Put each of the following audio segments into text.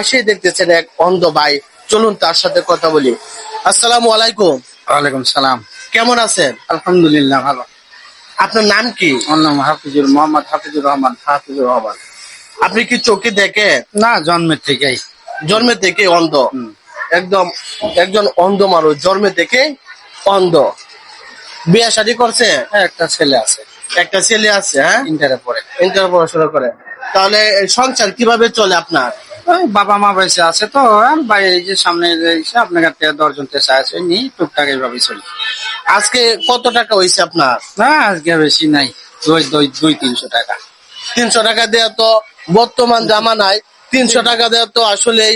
পাশেই দেখতেছেন এক অন্ধ ভাই, চলুন তার সাথে কথা বলি। আসসালামু আলাইকুম। ওয়ালাইকুম সালাম। কেমন আছেন? আলহামদুলিল্লাহ ভালো। আপনার নাম কি? আমার নাম মোহাম্মদ হাফিজুর রহমান। আপনি কি চোখে দেখেন? না, জন্মের থেকেই। জন্মে থেকে অন্ধ? একদম একজন অন্ধ মানুষ জন্মে থেকে অন্ধ। বিয়ে শাদী করছে? হ্যাঁ, একটা ছেলে আছে। একটা ছেলে আছে? হ্যাঁ, ইন্টারে পড়ে। ইন্টার পড়াশোনা করে। তাহলে সংসার কিভাবে চলে আপনার? ওই বাবা মা বেঁচে আছে তো, ভাই এই যে সামনে এসে আপনার কাছ থেকে 10 জন তেসা আছে, নিয়ে টুকটাক এইভাবে চলি। আজকে কত টাকা হয়েছে আপনার? না, আজকে বেশি নাই, 200-300 টাকা। 300 টাকা দেওয়া তো বর্তমান জামানায় 300 টাকা দেওয়া তো আসলে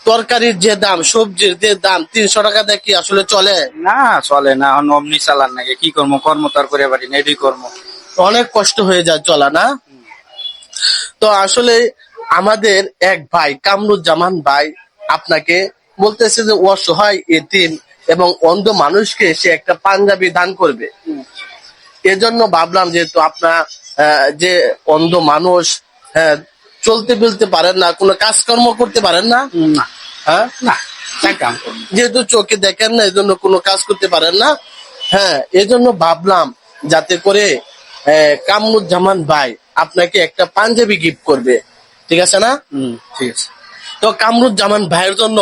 তরকারির যে দাম, সবজির যে দাম, 300 টাকা দিয়ে কি আসলে চলে? না, চলে না। অমনি চালান নাকি, কি করবো, কর্ম তো আর করে পারি না, এটাই কর্ম। অনেক কষ্ট হয়ে যায় চলা, না? তো আসলে আমাদের এক ভাই কামরুজ্জামান ভাই আপনাকে বলতেছে যে অসহায় এতিম এবং অন্ধ মানুষকে সে একটা পাঞ্জাবি দান করবে। এজন্য ভাবলাম যেহেতু আপনার যে অন্ধ মানুষ, হ্যাঁ, চলতে ফিরতে পারেন না, কোনো কাজকর্ম করতে পারেন না, না হ্যাঁ, না, তাই কাম করবো। যেহেতু চোখে দেখেন না, এজন্য কোনো কাজ করতে পারেন না, হ্যাঁ, এজন্য ভাবলাম যাতে করে কামরুজ্জামান ভাই আপনাকে একটা পাঞ্জাবি গিফট করবে। ঠিক আছে না? ঠিক আছে। তো কামরুজ্জামান ভাইয়ের জন্য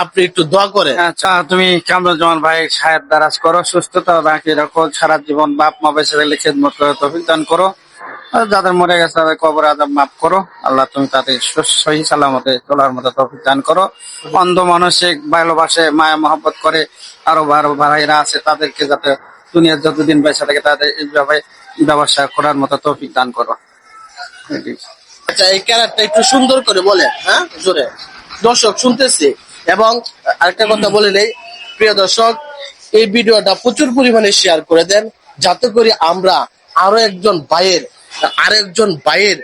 আপনি একটু দোয়া করেন। আচ্ছা, তুমি কামরুজ্জামান ভাই সাহেব দারাজ করো, সুস্থতা বাকি রাখো, সারা জীবন বাপ মা বেঁচে থাকলে খেদমত করে তৌফিক দান করো। আর যাদের মরে গেছে তাদের কবর আযাব মাফ করো। আল্লাহ তুমি তাদের সহি সালামতে চলার মতো তৌফিক দান করো। অন্ধ মানসিক ভালোবাসে, মায়া মহব্বত করে আরো ভাইরা আছে, তাদেরকে যাতে দুনিয়ার যতদিন বেঁচে থাকে তাদের এইভাবে ব্যবসা করার মতো তৌফিক দান করো। আচ্ছা, এই ক্যারেক্টার একটু সুন্দর করে বলেন, হ্যাঁ, জোরে দর্শক শুনতেছি। এবং আরেকটা কথা বলে নেই, প্রিয় দর্শক, এই ভিডিওটা প্রচুর পরিমাণে শেয়ার করে দেন, যাতে করে আমরা আরেকজন ভাইয়ের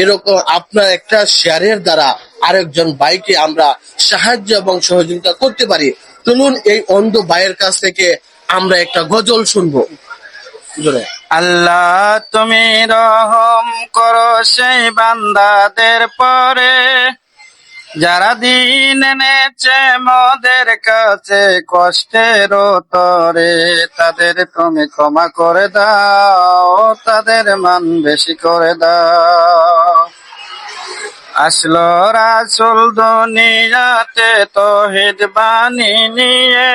এরকম আপনার একটা শেয়ারের দ্বারা আরেকজন ভাইকে আমরা সাহায্য এবং সহযোগিতা করতে পারি। চলুন এই অন্ধ ভাইয়ের কাছ থেকে আমরা একটা গজল শুনবো, জোরে। আল্লাহ তুমি রহম করো সেই বান্দাদের পরে, যারা দিন এনেছে মোদের কাছে কষ্টের তরে, তাদের তুমি ক্ষমা করে দাও, তাদের মান বেশি করে দাও। আসলো রাসূল দুনিয়াতে তৌহিদ বাণী নিয়ে,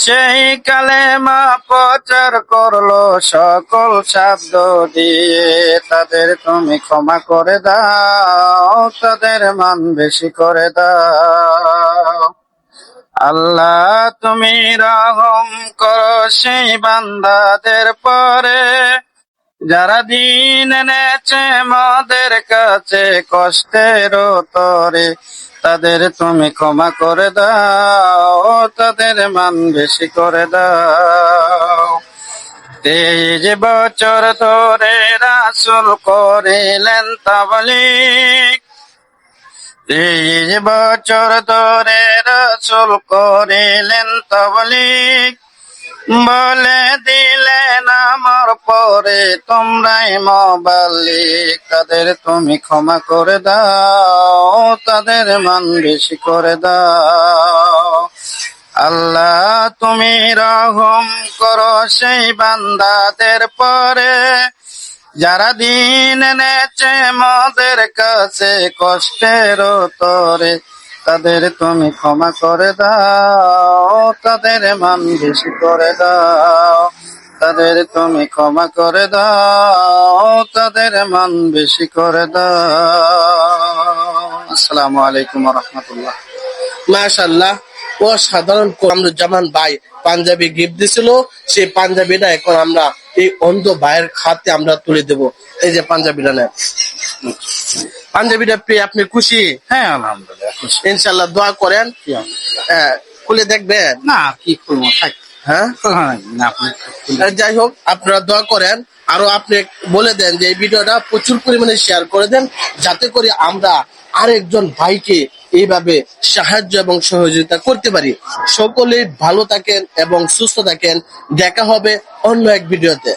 সেই কালেমা প্রচার করলো সকল শব্দ দিয়ে, তাদের তুমি ক্ষমা করে দাও, তাদের মান বেশি করে দাও। আল্লাহ তুমি রহম করো সেই বান্দাদের পরে, যারা দিন এনেছে মোদের কাছে কষ্টের তরে, তাদের তুমি ক্ষমা করে দাও, তাদের মান বেশি করে দাও। 23 বছর ধরে রাসূল করিলেন তাবলীগ, 23 বছর ধরে রাসূল করিলেন তাবলীগ, বলে দিলেন আমার পরে তোমরাই মুবাল্লিগ, তাদের তুমি ক্ষমা করে দাও, তাদের মান বেশি করে দাও। আল্লাহ তুমি রহম করো সেই বান্দাদের পরে, যারা দিন এনেছে মোদের কাছে কষ্টের তরে, তাদের তুমি ক্ষমা করে দাও, তাদের মান বেশি করে দাও। তাদের তুমি ক্ষমা করে দাও, তাদের মান বেশি করে দাও। আসসালামু আলাইকুম ওয়া রাহমাতুল্লাহ। মাশাআল্লাহ, অসাধারণ। কামরুজ্জামান ভাই পাঞ্জাবি গিফট দিছিল, সেই পাঞ্জাবিটা এখন আমরা এই অন্ধ ভাইয়ের হাতে আমরা তুলে দেব। এই যে পাঞ্জাবিটা নেন। পাঞ্জাবিটা পেয়ে আপনি খুশি? হ্যাঁ, আলহামদুলিল্লাহ খুশি। ইনশাআল্লাহ দোয়া করেন। খুলে দেখবেন? না, কি করবো, থাক। হ্যাঁ, না, আপনি যাই হোক, আপনারা দোয়া করেন। আরো আপনি বলে দেন যে এই ভিডিওটা প্রচুর পরিমাণে শেয়ার করে দেন, যাতে করে আমরা আরেকজন ভাইকে এইভাবে সাহায্য এবং সহযোগিতা করতে পারি। সকলেই ভালো থাকেন এবং সুস্থ থাকেন। দেখা হবে অন্য এক ভিডিওতে।